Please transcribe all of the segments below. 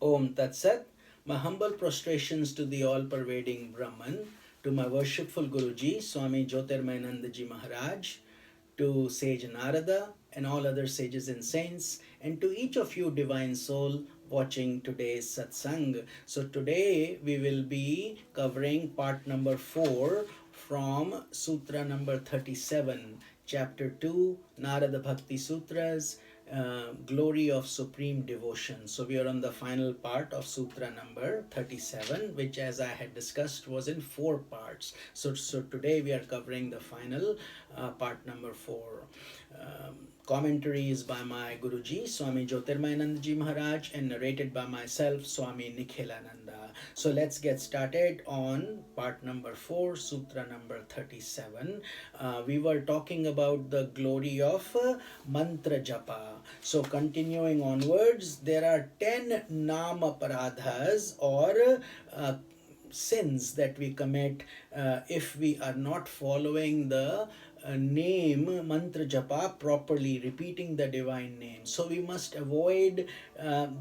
Om Tat Sat. My humble prostrations to the all-pervading Brahman, to my worshipful Guruji, Swami Jyotirmayanandaji Maharaj, to sage Narada and all other sages and saints, and to each of you divine soul watching today's satsang. So today we will be covering part number 4 from Sutra number 37, chapter 2, Narada Bhakti Sutras, glory of supreme devotion. So we are on the final part of Sutra number 37, which, as I had discussed, was in 4 parts. So today we are covering the final part number 4. Commentary is by my Guruji, Swami Jyotirmayanandaji Maharaj, and narrated by myself, Swami Nikhilananda. So let's get started on part number 4, Sutra number 37. We were talking about the glory of mantra japa. So continuing onwards, there are 10 nama paradhas or sins that we commit if we are not following the name mantra japa properly, repeating the divine name. So we must avoid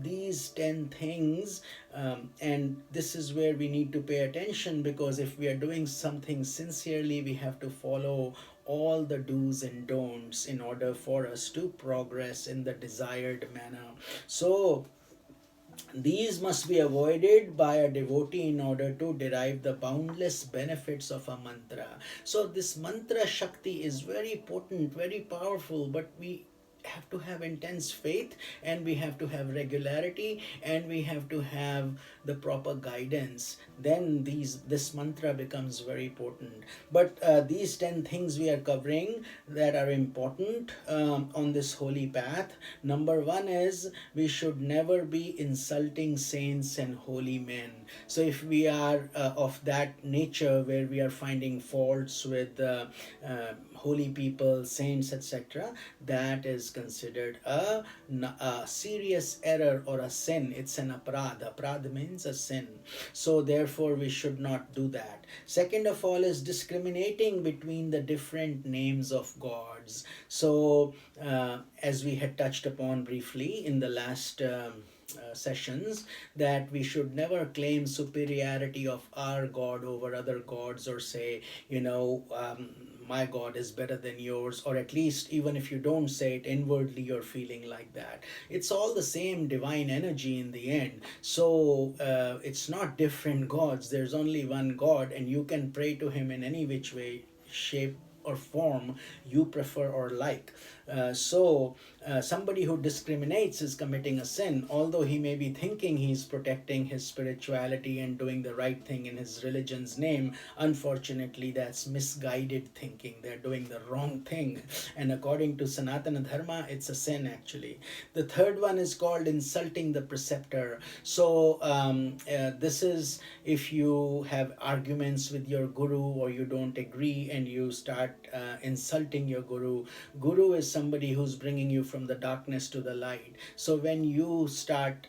these 10 things, and this is where we need to pay attention, because if we are doing something sincerely, we have to follow all the do's and don'ts in order for us to progress in the desired manner. So these must be avoided by a devotee in order to derive the boundless benefits of a mantra. So this mantra Shakti is very potent, very powerful, but we have to have intense faith, and we have to have regularity, and we have to have the proper guidance. Then this mantra becomes very potent. But these 10 things we are covering that are important on this holy path. Number 1 is we should never be insulting saints and holy men. So if we are of that nature where we are finding faults with holy people, saints, etc., that is considered a serious error or a sin. It's an aparadha. Aparadha means a sin. So therefore we should not do that. Second of all is discriminating between the different names of gods. So as we had touched upon briefly in the last sessions, that we should never claim superiority of our God over other gods, or say, my God is better than yours, or at least even if you don't say it, inwardly you're feeling like that. It's all the same divine energy in the end. So it's not different gods. There's only one God, and you can pray to him in any which way, shape, or form you prefer or like. So somebody who discriminates is committing a sin, although he may be thinking he's protecting his spirituality and doing the right thing in his religion's name. Unfortunately, that's misguided thinking. They're doing the wrong thing, and according to Sanatan Dharma, it's a sin actually. The third one is called insulting the preceptor. So this is if you have arguments with your guru, or you don't agree and you start insulting your guru. Guru is somebody who's bringing you from the darkness to the light. So when you start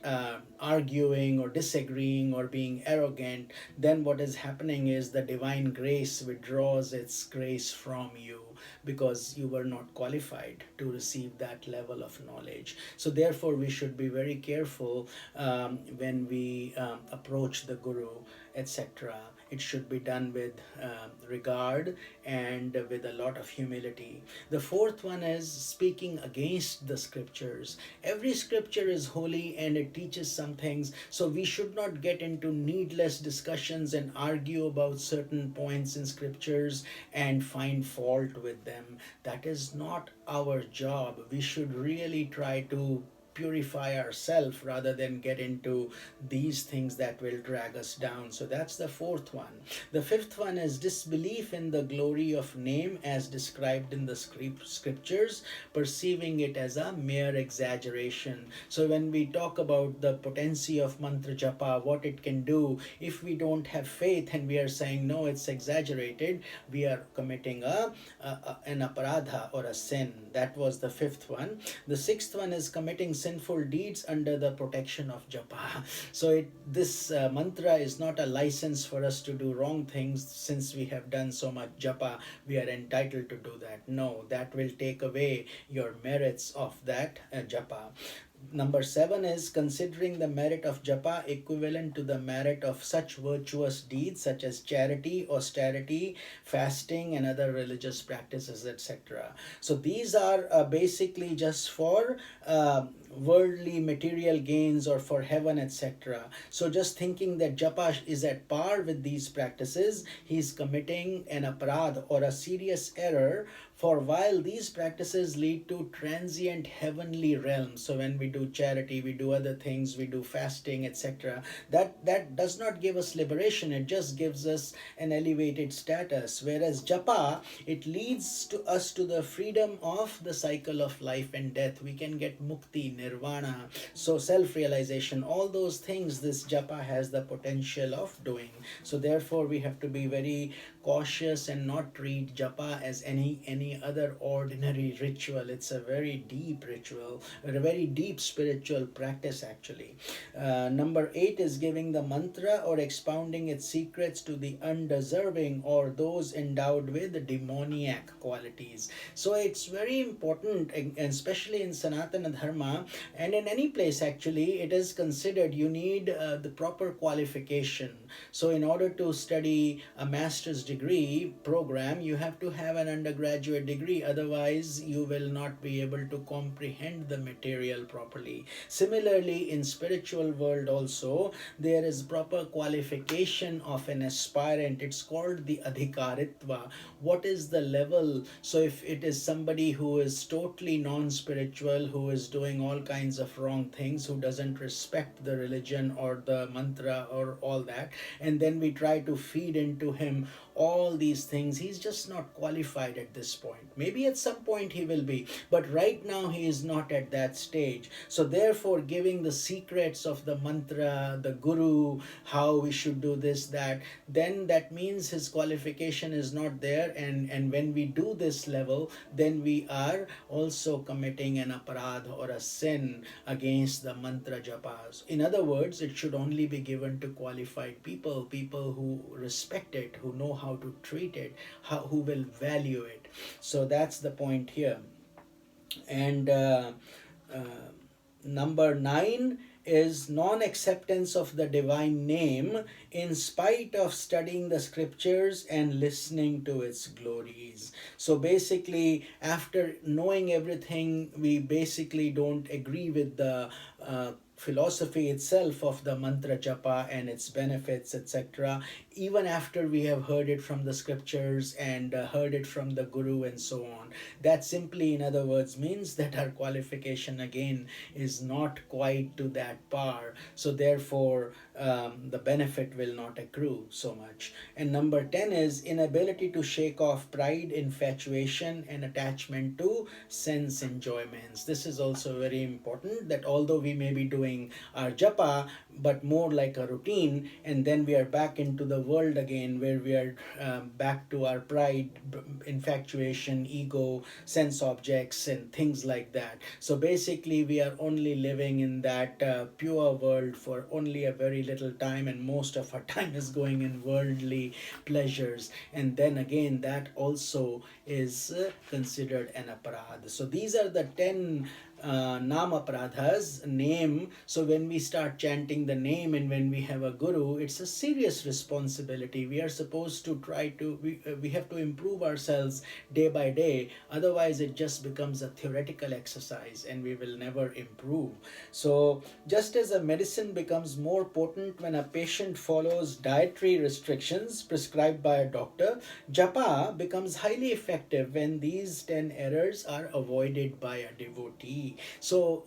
arguing or disagreeing or being arrogant, then what is happening is the divine grace withdraws its grace from you, because you were not qualified to receive that level of knowledge. So therefore we should be very careful when we approach the guru, etc. It should be done with regard and with a lot of humility. The fourth one is speaking against the scriptures. Every scripture is holy and it teaches some things, so we should not get into needless discussions and argue about certain points in scriptures and find fault with them. That is not our job. We should really try to purify ourselves rather than get into these things that will drag us down. So that's the fourth one. The fifth one is disbelief in the glory of name as described in the scriptures, perceiving it as a mere exaggeration. So when we talk about the potency of mantra japa, what it can do, if we don't have faith and we are saying no, it's exaggerated, we are committing an aparadha or a sin. That was the fifth one. The sixth one is committing sinful deeds under the protection of japa. So this mantra is not a license for us to do wrong things. Since we have done so much japa, we are entitled to do that. No, that will take away your merits of that japa. Number 7 is considering the merit of japa equivalent to the merit of such virtuous deeds such as charity, austerity, fasting, and other religious practices, etc. So these are basically just for worldly material gains or for heaven, etc. So just thinking that japa is at par with these practices, he is committing an aparadh or a serious error. For while these practices lead to transient heavenly realms, so when we do charity, we do other things, we do fasting, etc., that does not give us liberation. It just gives us an elevated status. Whereas japa, it leads to us to the freedom of the cycle of life and death. We can get mukti, nirvana, so self-realization, all those things this japa has the potential of doing. So therefore we have to be very cautious and not treat japa as any other ordinary ritual. It's a very deep ritual, a very deep spiritual practice actually. Number 8 is giving the mantra or expounding its secrets to the undeserving or those endowed with demoniac qualities. So it's very important, especially in Sanatan Dharma and in any place actually, it is considered you need the proper qualification. So in order to study a master's degree program, you have to have an undergraduate degree, otherwise you will not be able to comprehend the material properly. Similarly, in spiritual world also, there is proper qualification of an aspirant. It's called the adhikaritva. What is the level? So if it is somebody who is totally non-spiritual, who is doing all kinds of wrong things, who doesn't respect the religion or the mantra or all that, and then we try to feed into him all these things, he's just not qualified at this point. Maybe at some point he will be, but right now he is not at that stage. So therefore giving the secrets of the mantra, the guru, how we should do this, that, then that means his qualification is not there, and when we do this level, then we are also committing an aparadh or a sin against the mantra japas. In other words, it should only be given to qualified people, people who respect it, who know how to treat it, who will value it. So that's the point here. And number 9 is non-acceptance of the divine name in spite of studying the scriptures and listening to its glories. So basically, after knowing everything, we basically don't agree with the philosophy itself of the mantra japa and its benefits, etc., even after we have heard it from the scriptures and heard it from the guru and so on. That simply, in other words, means that our qualification again is not quite to that par. So therefore the benefit will not accrue so much. And number 10 is inability to shake off pride, infatuation, and attachment to sense enjoyments. This is also very important, that although we may be doing our japa, but more like a routine, and then we are back into the world again, where we are back to our pride, infatuation, ego, sense objects, and things like that. So basically, we are only living in that pure world for only a very little time, and most of our time is going in worldly pleasures. And then again, that also is considered an aparadh. So these are the 10 nama pradhas, name. So when we start chanting the name and when we have a guru, it's a serious responsibility. We are supposed to try to, we have to improve ourselves day by day. Otherwise, it just becomes a theoretical exercise and we will never improve. So just as a medicine becomes more potent when a patient follows dietary restrictions prescribed by a doctor, japa becomes highly effective when these 10 errors are avoided by a devotee. So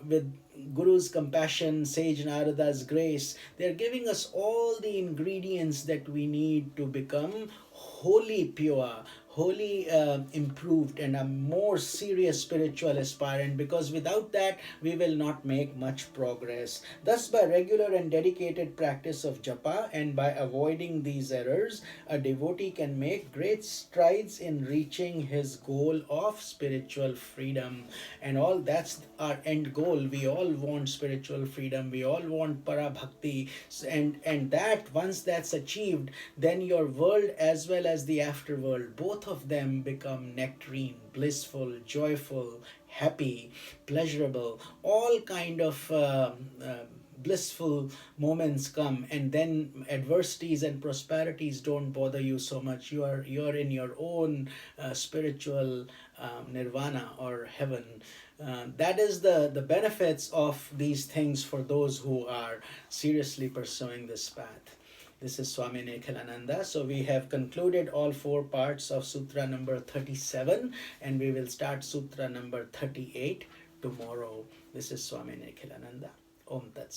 with Guru's compassion, sage Narada's grace, they're giving us all the ingredients that we need to become wholly pure, wholly improved, and a more serious spiritual aspirant, because without that we will not make much progress. Thus, by regular and dedicated practice of japa and by avoiding these errors, a devotee can make great strides in reaching his goal of spiritual freedom. And all that's our end goal. We all want spiritual freedom, we all want para bhakti, and that once that's achieved, then your world as well as the afterworld, both of them become nectarine, blissful, joyful, happy, pleasurable, all kind of blissful moments come, and then adversities and prosperities don't bother you so much. You're in your own spiritual nirvana or heaven. That is the benefits of these things for those who are seriously pursuing this path. This is Swami Nekhalananda. So we have concluded all 4 parts of Sutra number 37, and we will start Sutra number 38 tomorrow. This is Swami Nekhalananda. Om Tat Sat.